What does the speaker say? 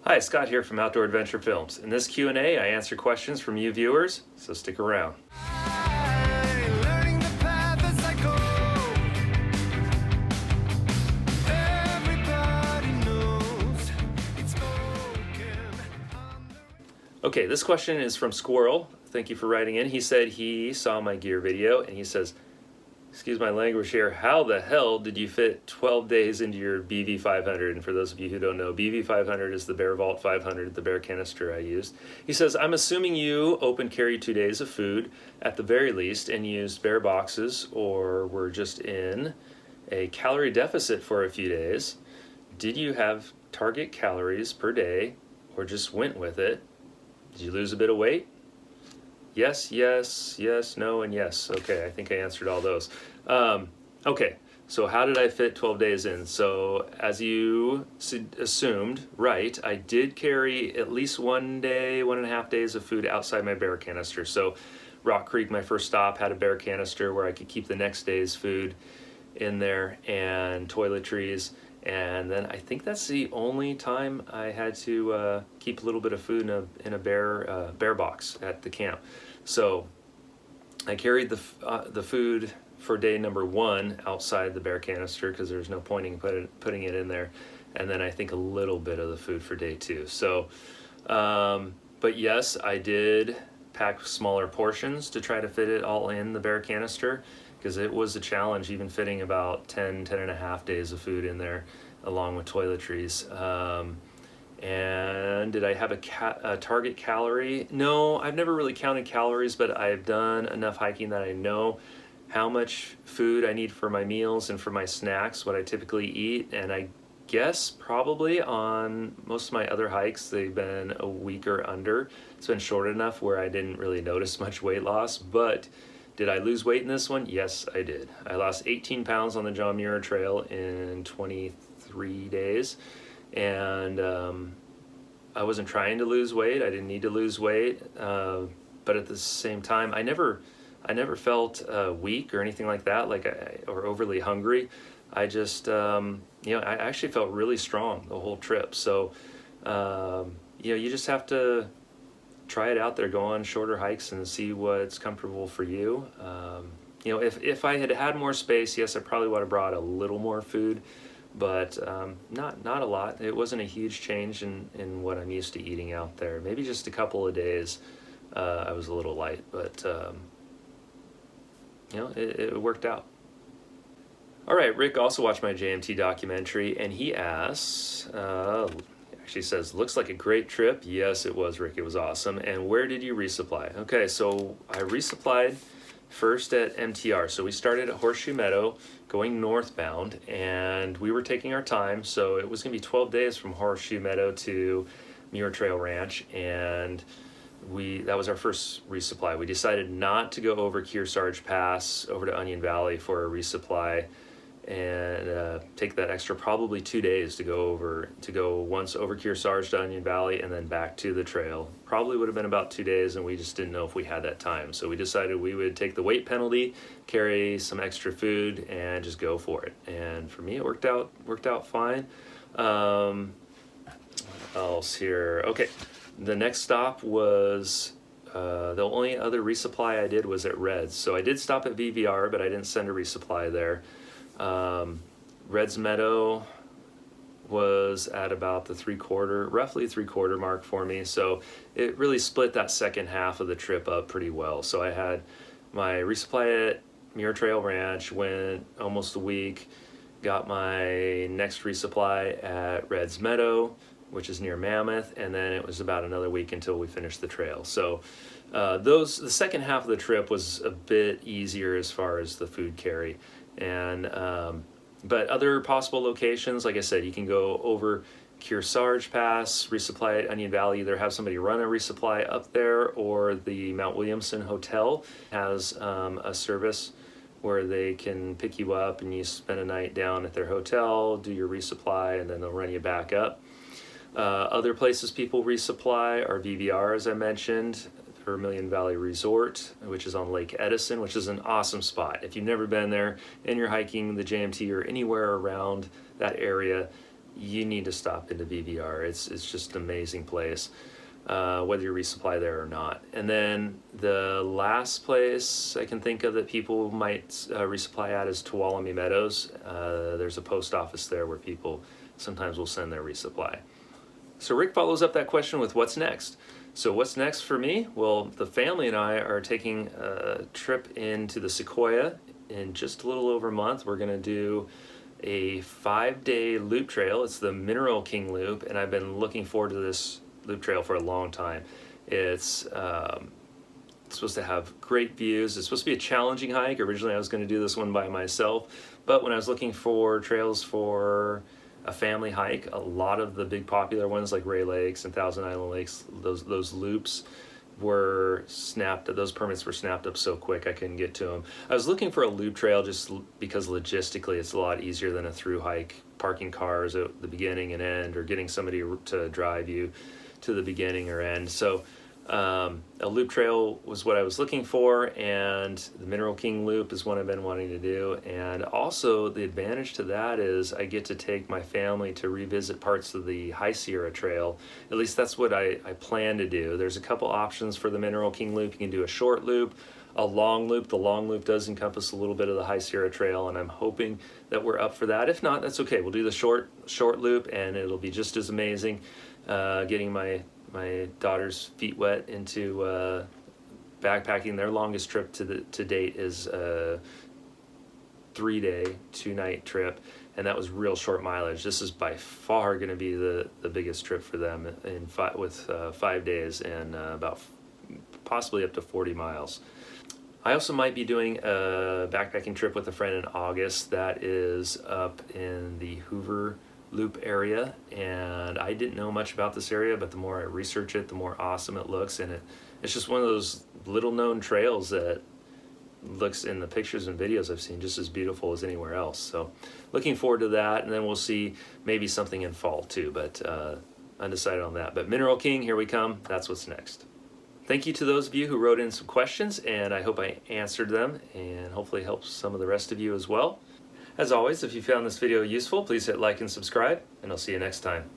Hi, Scott here from Outdoor Adventure Films. In this Q&A, I answer questions from you viewers, so stick around. Okay, this question is from Squirrel. Thank you for writing in. He said he saw my gear video and he says, excuse my language here, how the hell did you fit 12 days into your BV500? And for those of you who don't know, BV500 is the Bear Vault 500, the bear canister I used. He says, I'm assuming you open carried 2 days of food at the very least and used bear boxes or were just in a calorie deficit for a few days. Did you have target calories per day or just went with it? Did you lose a bit of weight? Yes, yes, yes, no, and yes. Okay, I think I answered all those. Okay, so how did I fit 12 days in? So as you assumed, right, I did carry at least 1 day, 1.5 days of food outside my bear canister. So Rock Creek, my first stop, had a bear canister where I could keep the next day's food in there and toiletries. And then I think that's the only time I had to keep a little bit of food in a bear box at the camp. So I carried the food for day number 1 outside the bear canister because there's no point in putting it in there. And then I think a little bit of the food for day 2. So, but yes, I did pack smaller portions to try to fit it all in the bear canister, because it was a challenge even fitting about 10.5 days of food in there along with toiletries. And did I have a target calorie? No, I've never really counted calories, but I've done enough hiking that I know how much food I need for my meals and for my snacks, what I typically eat. And I guess probably on most of my other hikes, they've been a week or under. It's been short enough where I didn't really notice much weight loss, but did I lose weight in this one? Yes, I did. I lost 18 pounds on the John Muir Trail in 23 days. And I wasn't trying to lose weight. I didn't need to lose weight. But at the same time, I never felt weak or anything like that, or overly hungry. I just, I actually felt really strong the whole trip. So, you just have to try it out there, go on shorter hikes and see what's comfortable for you. If I had more space, yes, I probably would have brought a little more food, but not a lot. It wasn't a huge change in what I'm used to eating out there. Maybe just a couple of days I was a little light, but it worked out. All right, Rick also watched my JMT documentary, and he asks, she says, looks like a great trip. Yes, it was, Rick. It was awesome. And where did you resupply? Okay, so I resupplied first at MTR. So we started at Horseshoe Meadow going northbound, and we were taking our time. So it was going to be 12 days from Horseshoe Meadow to Muir Trail Ranch, and that was our first resupply. We decided not to go over Kearsarge Pass over to Onion Valley for a resupply and take that extra probably 2 days to go once over Kearsarge to Onion Valley and then back to the trail. Probably would have been about 2 days, and we just didn't know if we had that time. So we decided we would take the weight penalty, carry some extra food, and just go for it. And for me, it worked out fine. What else here? Okay, the next stop was the only other resupply I did was at Reds. So I did stop at VVR, but I didn't send a resupply there. Reds Meadow was at about the roughly three-quarter mark for me. So it really split that second half of the trip up pretty well. So I had my resupply at Muir Trail Ranch, went almost a week, got my next resupply at Reds Meadow, which is near Mammoth, and then it was about another week until we finished the trail. So the second half of the trip was a bit easier as far as the food carry. And but other possible locations, like I said, you can go over Kearsarge Pass, resupply at Onion Valley, either have somebody run a resupply up there, or the Mount Williamson Hotel has a service where they can pick you up and you spend a night down at their hotel, do your resupply, and then they'll run you back up. Other places people resupply are VVR, as I mentioned, Vermilion Valley Resort, which is on Lake Edison, which is an awesome spot. If you've never been there and you're hiking the JMT or anywhere around that area, you need to stop into BVR. It's just an amazing place, whether you resupply there or not. And then the last place I can think of that people might resupply at is Tuolumne Meadows. There's a post office there where people sometimes will send their resupply. So Rick follows up that question with what's next. So what's next for me? Well, the family and I are taking a trip into the Sequoia in just a little over a month. We're going to do a 5-day loop trail. It's the Mineral King Loop, and I've been looking forward to this loop trail for a long time. It's supposed to have great views. It's supposed to be a challenging hike. Originally I was going to do this one by myself, but when I was looking for trails for a family hike, a lot of the big popular ones like Ray Lakes and Thousand Island Lakes, those loops were snapped, those permits were snapped up so quick I couldn't get to them. I was looking for a loop trail just because logistically it's a lot easier than a through hike, parking cars at the beginning and end, or getting somebody to drive you to the beginning or end. So a loop trail was what I was looking for, and the Mineral King Loop is what I've been wanting to do. And also the advantage to that is I get to take my family to revisit parts of the High Sierra Trail. At least that's what I plan to do. There's a couple options for the Mineral King Loop. You can do a short loop, a long loop. The long loop does encompass a little bit of the High Sierra Trail, and I'm hoping that we're up for that. If not, that's okay. We'll do the short loop, and it'll be just as amazing. Getting my daughter's feet wet into backpacking. Their longest trip to date is a 3-day, 2-night trip, and that was real short mileage. This is by far going to be the biggest trip for them with 5 days and about possibly up to 40 miles. I also might be doing a backpacking trip with a friend in August that is up in the Hoover Loop area, and I didn't know much about this area, but the more I research it, the more awesome it looks, and it's just one of those little known trails that looks in the pictures and videos I've seen just as beautiful as anywhere else. So looking forward to that, and then we'll see maybe something in fall too, but undecided on that. But Mineral King, here we come. That's what's next. Thank you to those of you who wrote in some questions, and I hope I answered them and hopefully helps some of the rest of you as well. As always, if you found this video useful, please hit like and subscribe, and I'll see you next time.